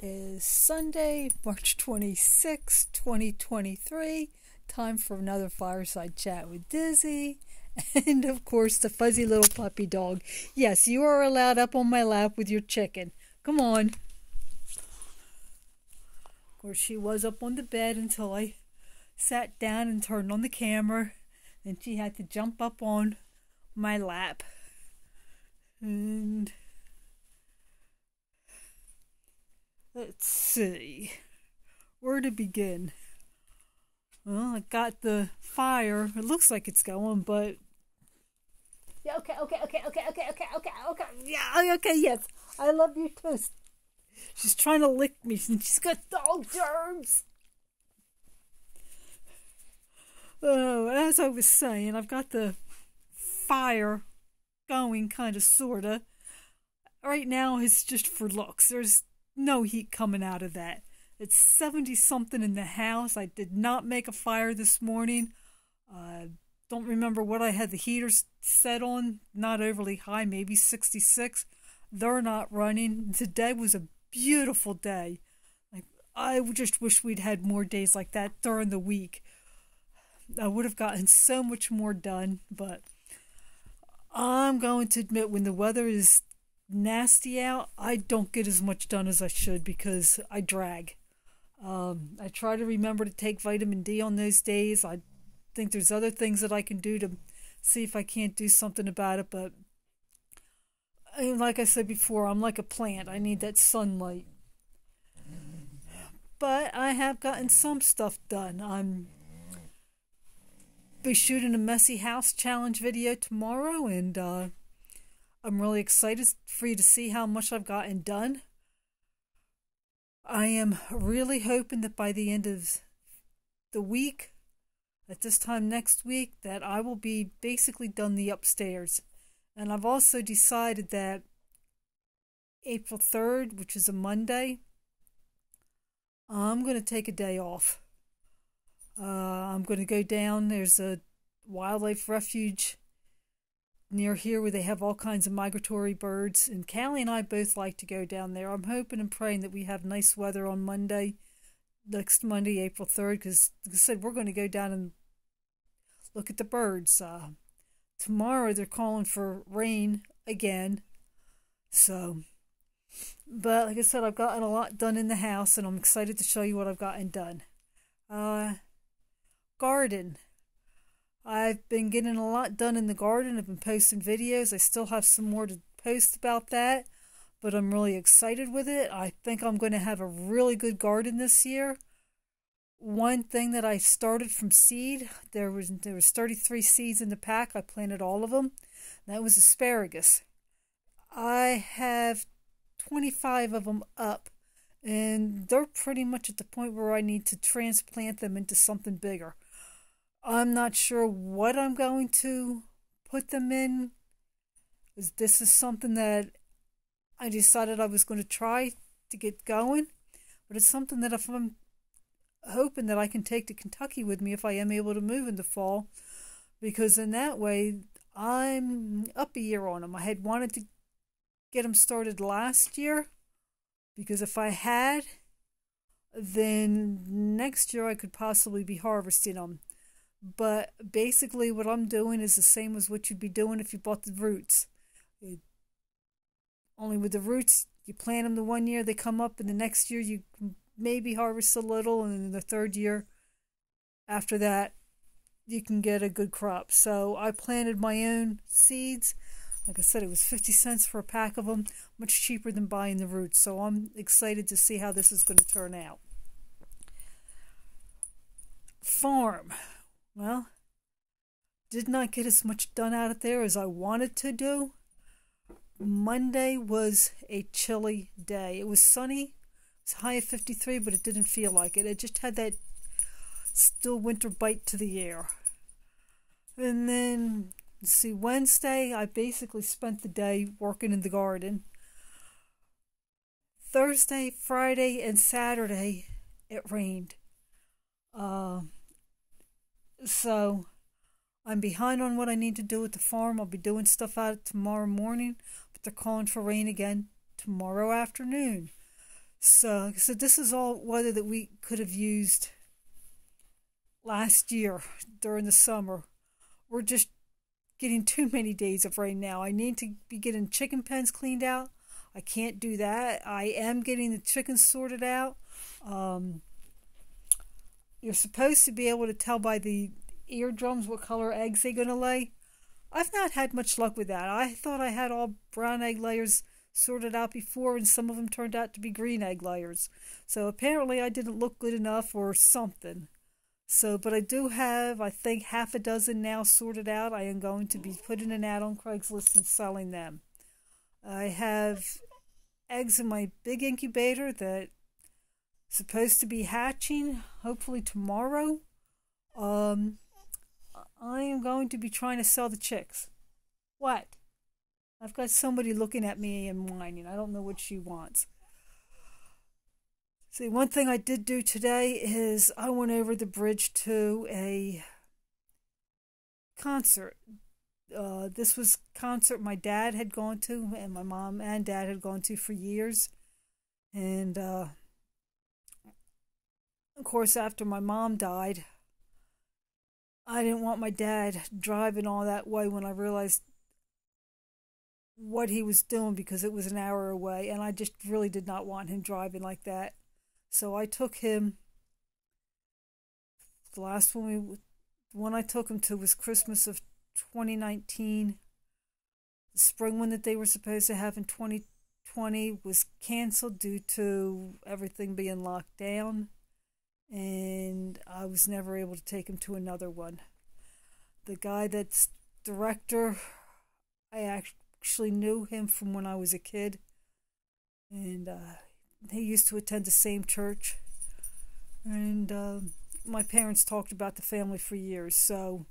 is Sunday, March 26, 2023. Time for another Fireside Chat with Dizzy. And of course, the fuzzy little puppy dog. Yes, you are allowed up on my lap with your chicken. Come on. Of course, she was up on the bed until I sat down and turned on the camera. Then she had to jump up on my lap. And let's see where to begin. Well, I got the fire. It looks like it's going, but yeah, okay. Yeah, okay, yes. I love you too. She's trying to lick me and she's got dog germs. Oh, as I was saying, I've got the fire going, kind of, sorta. Right now, it's just for looks. There's no heat coming out of that. It's 70 something in the house. I did not make a fire this morning. Don't remember what I had the heaters set on. Not overly high, maybe 66. They're not running. Today was a beautiful day. I just wish we'd had more days like that during the week. I would have gotten so much more done, but I'm going to admit when the weather is nasty out, I don't get as much done as I should because I drag. I try to remember to take vitamin D on those days. I think there's other things that I can do to see if I can't do something about it, but like I said before, I'm like a plant. I need that sunlight. But I have gotten some stuff done. I'm be shooting a messy house challenge video tomorrow, and I'm really excited for you to see how much I've gotten done. I am really hoping that by the end of the week, at this time next week, that I will be basically done the upstairs. And I've also decided that April 3rd, which is a Monday, I'm going to take a day off. I'm going to go down. There's a wildlife refuge near here where they have all kinds of migratory birds, and Callie and I both like to go down there. I'm hoping and praying that we have nice weather on Monday, next Monday, April 3rd, because like I said, we're going to go down and look at the birds. Tomorrow they're calling for rain again, but like I said, I've gotten a lot done in the house, and I'm excited to show you what I've gotten done. Garden. I've been getting a lot done in the garden. I've been posting videos. I still have some more to post about that, but I'm really excited with it. I think I'm going to have a really good garden this year. One thing that I started from seed, there was 33 seeds in the pack. I planted all of them. That was asparagus. I have 25 of them up, and they're pretty much at the point where I need to transplant them into something bigger. I'm not sure what I'm going to put them in. This is something that I decided I was going to try to get going, but it's something that if I'm hoping that I can take to Kentucky with me if I am able to move in the fall, because in that way I'm up a year on them. I had wanted to get them started last year, because if I had, then next year I could possibly be harvesting them. But basically what I'm doing is the same as what you'd be doing if you bought the roots. Only with the roots, you plant them the one year, they come up, and the next year you maybe harvest a little, and then the third year after that you can get a good crop. So I planted my own seeds. Like I said, it was 50 cents for a pack of them, much cheaper than buying the roots. So I'm excited to see how this is going to turn out. Farm. Well, did not get as much done out of there as I wanted to do. Monday was a chilly day. It was sunny. It was high of 53, but it didn't feel like it. It just had that still winter bite to the air. And then, let's see, Wednesday, I basically spent the day working in the garden. Thursday, Friday, and Saturday, it rained. So I'm behind on what I need to do at the farm. I'll be doing stuff out tomorrow morning, but they're calling for rain again tomorrow afternoon. So this is all weather that we could have used last year during the summer. We're just getting too many days of rain now. I need to be getting chicken pens cleaned out. I can't do that. I am getting the chickens sorted out. Um, you're supposed to be able to tell by the eardrums what color eggs they're going to lay. I've not had much luck with that. I thought I had all brown egg layers sorted out before, and some of them turned out to be green egg layers. So apparently I didn't look good enough or something. So, but I do have, I think, half a dozen now sorted out. I am going to be putting an ad on Craigslist and selling them. I have eggs in my big incubator that supposed to be hatching hopefully tomorrow. I am going to be trying to sell the chicks. What? I've got somebody looking at me and whining. I don't know what she wants. See, one thing I did do today is I went over the bridge to a concert. This was a concert my dad had gone to, and my mom and dad had gone to for years. And of course, after my mom died, I didn't want my dad driving all that way when I realized what he was doing, because it was an hour away, and I just really did not want him driving like that. So I took him. The last one I took him to was Christmas of 2019. The spring one that they were supposed to have in 2020 was canceled due to everything being locked down, and I was never able to take him to another one. The guy that's director, I actually knew him from when I was a kid, and he used to attend the same church, and my parents talked about the family for years, so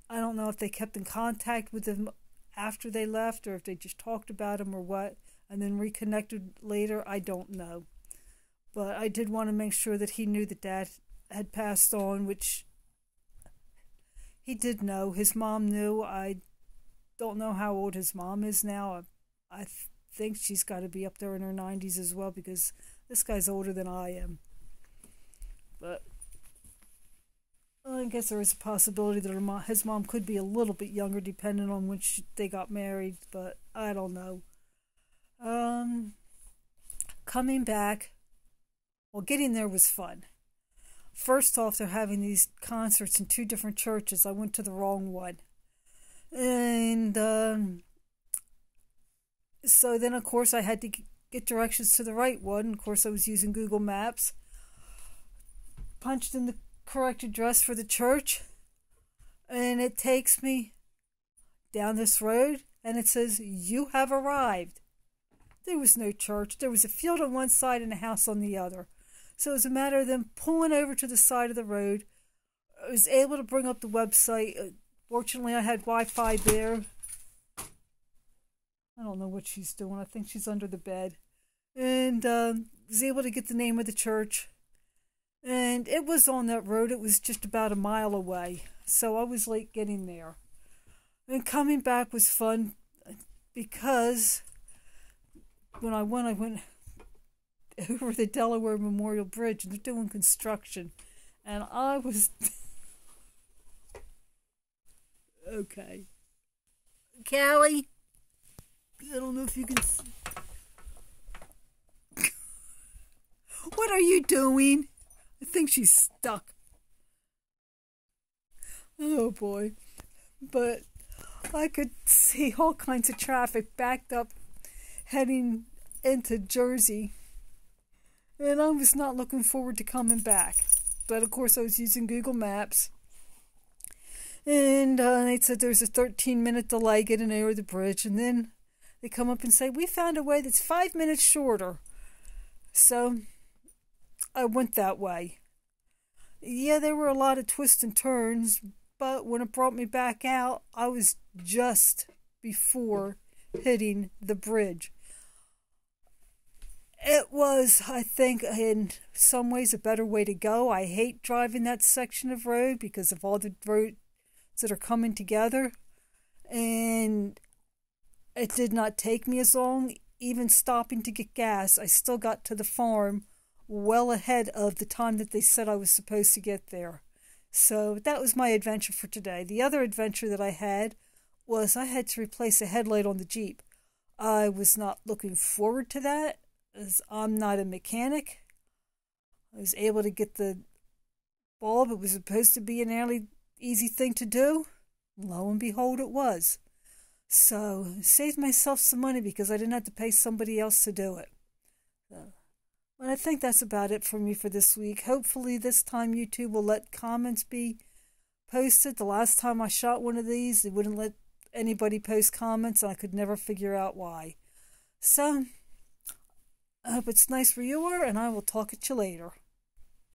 I don't know if they kept in contact with him after they left, or if they just talked about him or what, and then reconnected later. I don't know. But I did want to make sure that he knew that Dad had passed on, which he did know. His mom knew. I don't know how old his mom is now. I think she's got to be up there in her 90s as well, because this guy's older than I am. But I guess there is a possibility that his mom could be a little bit younger, depending on when they got married, but I don't know. Coming back, well, getting there was fun. First off, they're having these concerts in 2 different churches. I went to the wrong one. And so then, of course, I had to get directions to the right one. Of course, I was using Google Maps. Punched in the correct address for the church, and it takes me down this road, and it says, "You have arrived." There was no church. There was a field on one side and a house on the other. So it was a matter of them pulling over to the side of the road. I was able to bring up the website. Fortunately, I had Wi-Fi there. I don't know what she's doing. I think she's under the bed. And was able to get the name of the church. And it was on that road. It was just about a mile away. So I was late getting there. And coming back was fun, because when I went over the Delaware Memorial Bridge, and they're doing construction. And I was... Okay. Callie? I don't know if you can... What are you doing? I think she's stuck. Oh boy. But I could see all kinds of traffic backed up heading into Jersey. And I was not looking forward to coming back. But of course I was using Google Maps. And they said there's a 13-minute delay getting over the bridge. And then they come up and say, "We found a way that's 5 minutes shorter." So I went that way. Yeah, there were a lot of twists and turns, but when it brought me back out, I was just before hitting the bridge. It was, I think, in some ways a better way to go. I hate driving that section of road because of all the roads that are coming together, and it did not take me as long. even stopping to get gas, I still got to the farm well ahead of the time that they said I was supposed to get there. So that was my adventure for today. The other adventure that I had was I had to replace a headlight on the Jeep. I was not looking forward to that, as I'm not a mechanic. I was able to get the bulb. It was supposed to be an fairly easy thing to do. Lo and behold, it was. So I saved myself some money because I didn't have to pay somebody else to do it. So, but I think that's about it for me for this week. Hopefully this time YouTube will let comments be posted. The last time I shot one of these, it wouldn't let anybody post comments, and I could never figure out why. So I hope it's nice for you, and I will talk at you later.